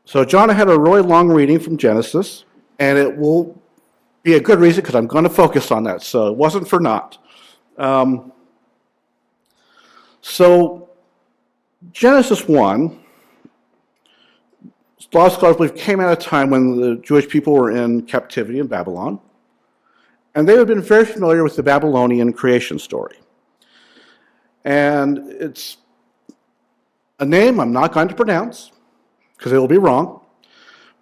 So John had a really long reading from Genesis, and it will be a good reason because I'm going to focus on that. So it wasn't for naught. So Genesis 1, a lot of scholars believe, came at a time when the Jewish people were in captivity in Babylon, and they would have been very familiar with the Babylonian creation story. And it's a name I'm not going to pronounce, because it will be wrong.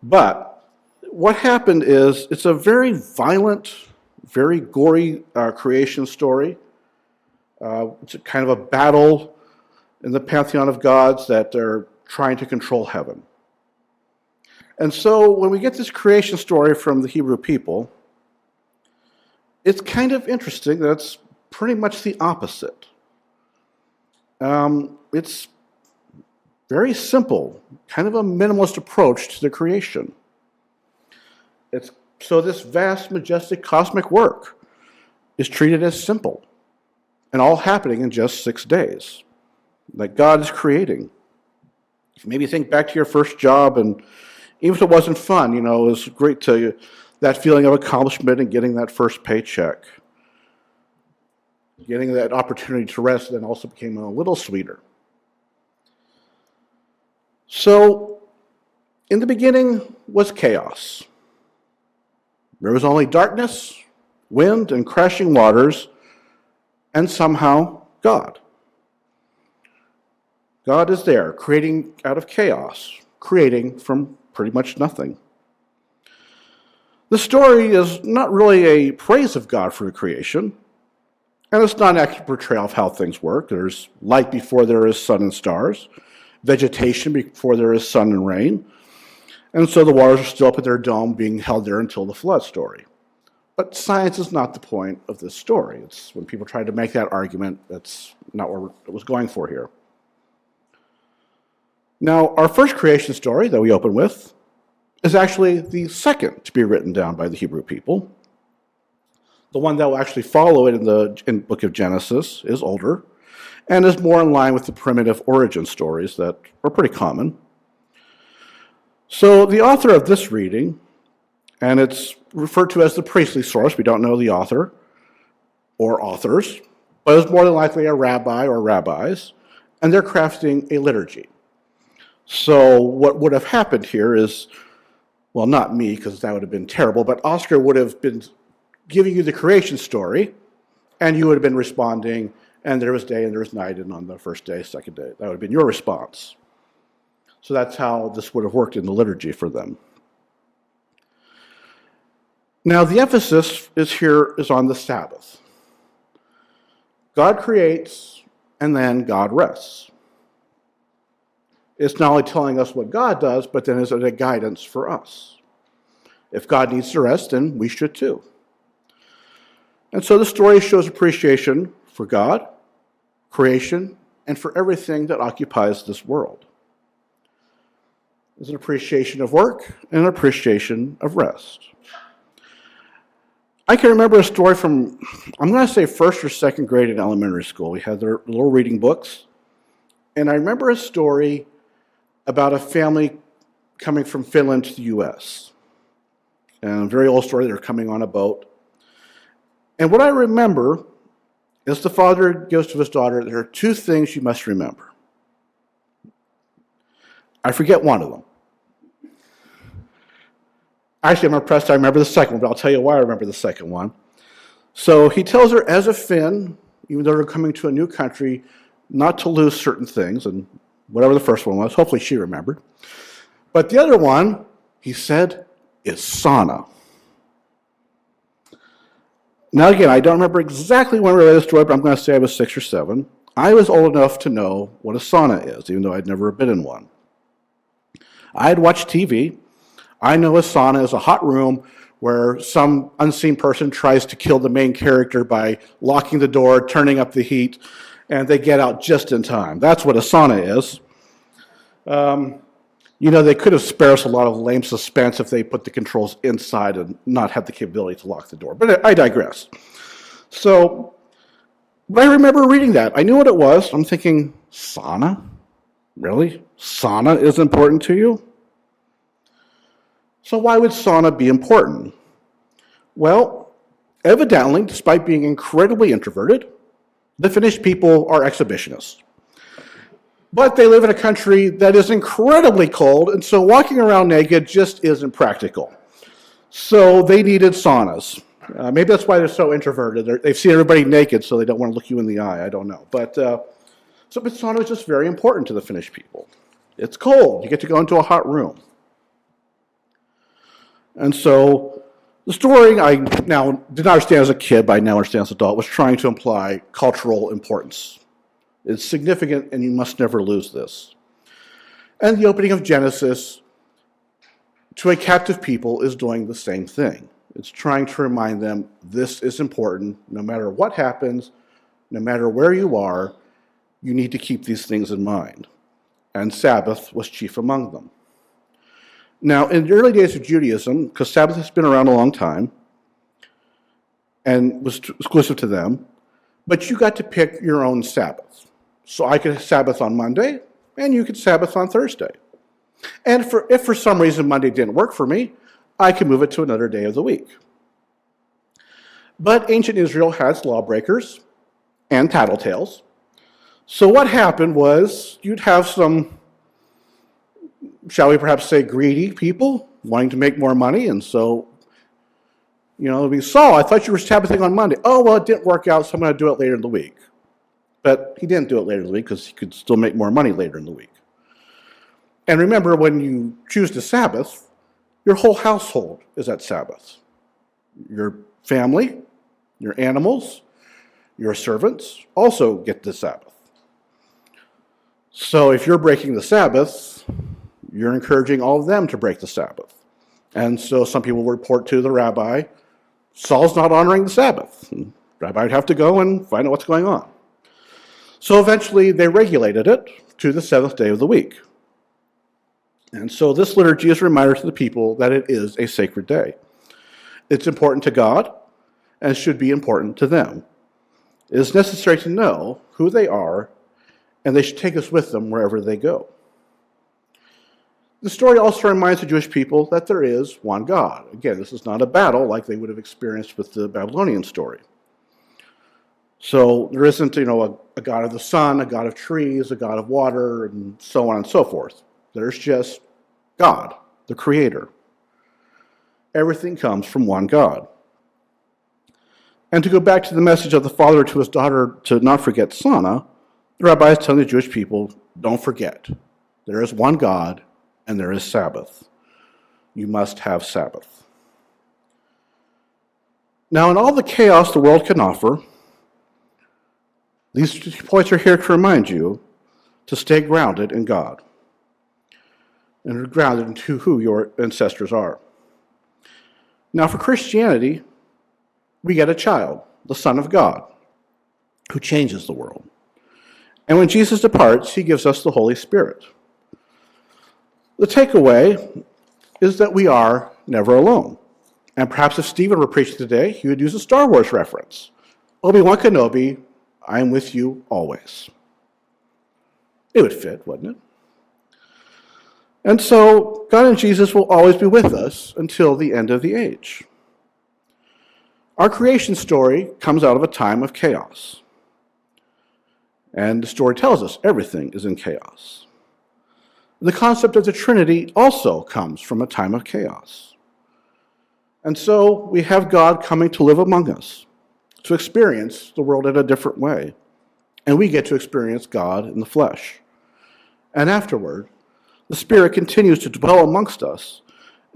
But what happened is it's a very violent, very gory creation story. It's a kind of a battle in the pantheon of gods that are trying to control heaven. And so when we get this creation story from the Hebrew people, it's kind of interesting that it's pretty much the opposite. It's very simple, kind of a minimalist approach to the creation. So this vast, majestic, cosmic work is treated as simple and all happening in just 6 days, that God is creating. Maybe think back to your first job, and even if it wasn't fun, it was great to that feeling of accomplishment and getting that first paycheck. Getting that opportunity to rest then also became a little sweeter. So, in the beginning was chaos. There was only darkness, wind, and crashing waters, and somehow God. God is there, creating out of chaos, creating from pretty much nothing. The story is not really a praise of God for the creation, and it's not an accurate portrayal of how things work. There's light before there is sun and stars, vegetation before there is sun and rain, and so the waters are still up at their dome, being held there until the flood story. But science is not the point of this story. It's when people try to make that argument, that's not what it was going for here. Now, our first creation story that we open with is actually the second to be written down by the Hebrew people. The one that will actually follow it in the book of Genesis is older and is more in line with the primitive origin stories that are pretty common. So the author of this reading, and it's referred to as the priestly source, we don't know the author or authors, but it's more than likely a rabbi or rabbis, and they're crafting a liturgy. So what would have happened here is, well, not me, because that would have been terrible, but Oscar would have been giving you the creation story, and you would have been responding, and there was day and there was night, and on the first day, second day, that would have been your response. So that's how this would have worked in the liturgy for them. Now, the emphasis is on the Sabbath. God creates, and then God rests. It's not only telling us what God does, but then is it a guidance for us. If God needs to rest, then we should too. And so the story shows appreciation for God, creation, and for everything that occupies this world. There's an appreciation of work and an appreciation of rest. I can remember a story from, I'm going to say first or second grade in elementary school. We had their little reading books. And I remember a story about a family coming from Finland to the U.S. And a very old story, they're coming on a boat. And what I remember is the father goes to his daughter, there are 2 things you must remember. I forget one of them. Actually, I'm impressed I remember the second one, but I'll tell you why I remember the second one. So he tells her, as a Finn, even though they're coming to a new country, not to lose certain things, and whatever the first one was, hopefully she remembered. But the other one, he said, is sauna. Now again, I don't remember exactly when we read the story, but I'm going to say I was 6 or 7. I was old enough to know what a sauna is, even though I'd never been in one. I had watched TV. I know a sauna is a hot room where some unseen person tries to kill the main character by locking the door, turning up the heat, and they get out just in time. That's what a sauna is. They could have spared us a lot of lame suspense if they put the controls inside and not have the capability to lock the door. But I digress. So, but I remember reading that. I knew what it was. I'm thinking, sauna? Really? Sauna is important to you? So why would sauna be important? Well, evidently, despite being incredibly introverted, the Finnish people are exhibitionists. But they live in a country that is incredibly cold, and so walking around naked just isn't practical. So they needed saunas. Maybe that's why they're so introverted. They've seen everybody naked, so they don't want to look you in the eye. I don't know. But sauna is just very important to the Finnish people. It's cold. You get to go into a hot room. And so the story I now did not understand as a kid, but I now understand as an adult, was trying to imply cultural importance. It's significant, and you must never lose this. And the opening of Genesis to a captive people is doing the same thing. It's trying to remind them this is important. No matter what happens, no matter where you are, you need to keep these things in mind. And Sabbath was chief among them. Now, in the early days of Judaism, because Sabbath has been around a long time and was exclusive to them, but you got to pick your own Sabbath. So I could Sabbath on Monday, and you could Sabbath on Thursday. And if for some reason Monday didn't work for me, I could move it to another day of the week. But ancient Israel has lawbreakers and tattletales. So what happened was you'd have some, shall we perhaps say, greedy people wanting to make more money. And so, we saw, I thought you were Sabbathing on Monday. Oh, well, it didn't work out, so I'm going to do it later in the week. But he didn't do it later in the week because he could still make more money later in the week. And remember, when you choose to Sabbath, your whole household is at Sabbath. Your family, your animals, your servants also get the Sabbath. So if you're breaking the Sabbath, you're encouraging all of them to break the Sabbath. And so some people will report to the rabbi, Saul's not honoring the Sabbath. And the rabbi would have to go and find out what's going on. So eventually they regulated it to the seventh day of the week. And so this liturgy is a reminder to the people that it is a sacred day. It's important to God and should be important to them. It is necessary to know who they are, and they should take us with them wherever they go. The story also reminds the Jewish people that there is one God. Again, this is not a battle like they would have experienced with the Babylonian story. So there isn't, a God of the sun, a God of trees, a God of water, and so on and so forth. There's just God, the Creator. Everything comes from one God. And to go back to the message of the father to his daughter to not forget Sana, the rabbi is telling the Jewish people, don't forget. There is one God, and there is Sabbath. You must have Sabbath. Now, in all the chaos the world can offer, these points are here to remind you to stay grounded in God and grounded into who your ancestors are. Now, for Christianity, we get a child, the Son of God, who changes the world. And when Jesus departs, he gives us the Holy Spirit. The takeaway is that we are never alone. And perhaps if Stephen were preaching today, he would use a Star Wars reference. Obi-Wan Kenobi, I am with you always. It would fit, wouldn't it? And so God and Jesus will always be with us until the end of the age. Our creation story comes out of a time of chaos. And the story tells us everything is in chaos. The concept of the Trinity also comes from a time of chaos. And so we have God coming to live among us, to experience the world in a different way. And we get to experience God in the flesh. And afterward, the Spirit continues to dwell amongst us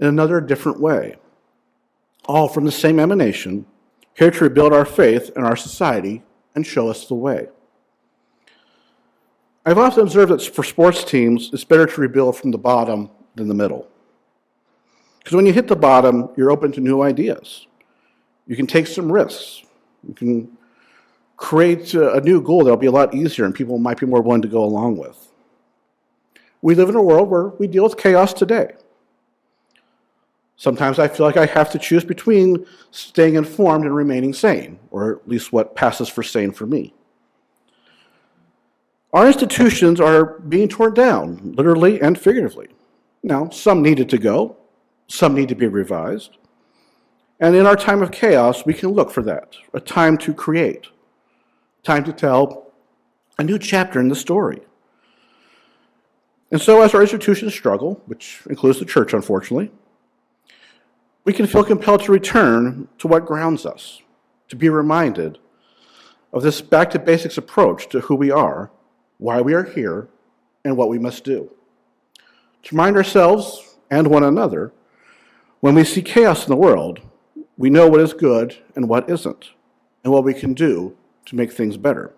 in another different way, all from the same emanation, here to rebuild our faith and our society and show us the way. I've often observed that for sports teams, it's better to rebuild from the bottom than the middle. Because when you hit the bottom, you're open to new ideas. You can take some risks. You can create a new goal that'll be a lot easier and people might be more willing to go along with. We live in a world where we deal with chaos today. Sometimes I feel like I have to choose between staying informed and remaining sane, or at least what passes for sane for me. Our institutions are being torn down, literally and figuratively. Now, some needed to go, Some need to be revised. And in our time of chaos, we can look for that, a time to create, time to tell a new chapter in the story. And so as our institutions struggle, which includes the church, unfortunately, we can feel compelled to return to what grounds us, to be reminded of this back-to-basics approach to who we are, why we are here, and what we must do. To remind ourselves and one another, when we see chaos in the world, we know what is good and what isn't, and what we can do to make things better.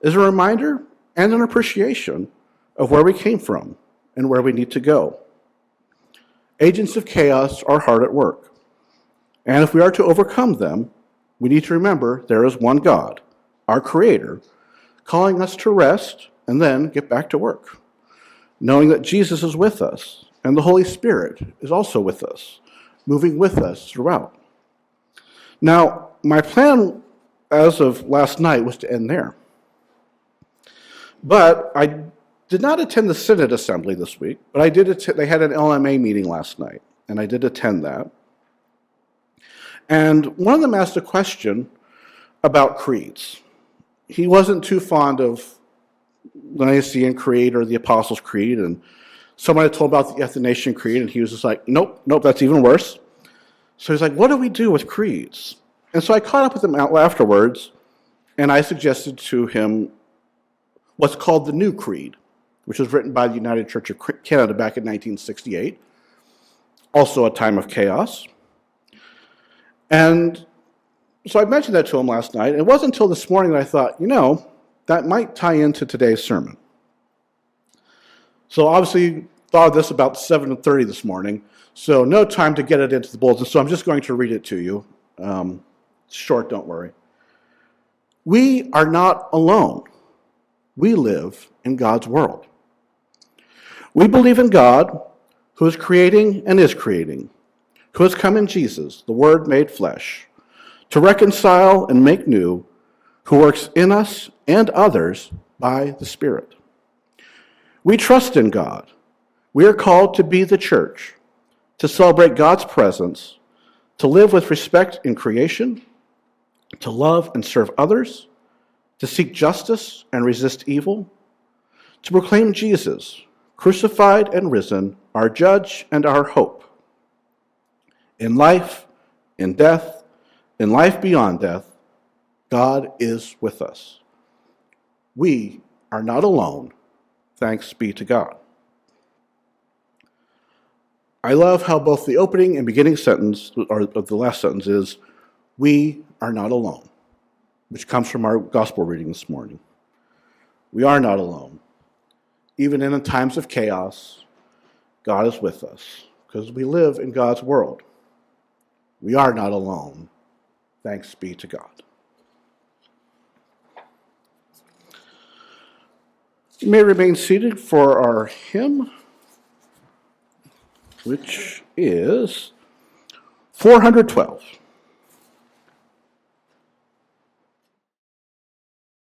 Is a reminder and an appreciation of where we came from and where we need to go. Agents of chaos are hard at work, and if we are to overcome them, we need to remember there is one God, our Creator, calling us to rest and then get back to work, knowing that Jesus is with us and the Holy Spirit is also with us, moving with us throughout. Now, my plan as of last night was to end there. But I did not attend the Synod Assembly this week, but I did attend, they had an LMA meeting last night, and I did attend that. And one of them asked a question about creeds. He wasn't too fond of the Nicene Creed or the Apostles' Creed, and someone had told about the Athanasian Creed, and he was just like, nope, that's even worse. So he's like, what do we do with creeds? And so I caught up with him afterwards, and I suggested to him what's called the New Creed, which was written by the United Church of Canada back in 1968, also a time of chaos. And so I mentioned that to him last night, and it wasn't until this morning that I thought, that might tie into today's sermon. So obviously thought of this about 7:30 this morning, so no time to get it into the bulletin, so I'm just going to read it to you. It's short, don't worry. We are not alone. We live in God's world. We believe in God, who is creating and is creating, who has come in Jesus, the Word made flesh, to reconcile and make new, who works in us and others by the Spirit. We trust in God. We are called to be the church, to celebrate God's presence, to live with respect in creation, to love and serve others, to seek justice and resist evil, to proclaim Jesus, crucified and risen, our judge and our hope. In life, in death, in life beyond death, God is with us. We are not alone, thanks be to God. I love how both the opening and beginning sentence, or the last sentence, is, we are not alone, which comes from our gospel reading this morning. We are not alone. Even in the times of chaos, God is with us, because we live in God's world. We are not alone. Thanks be to God. You may remain seated for our hymn, which is 412.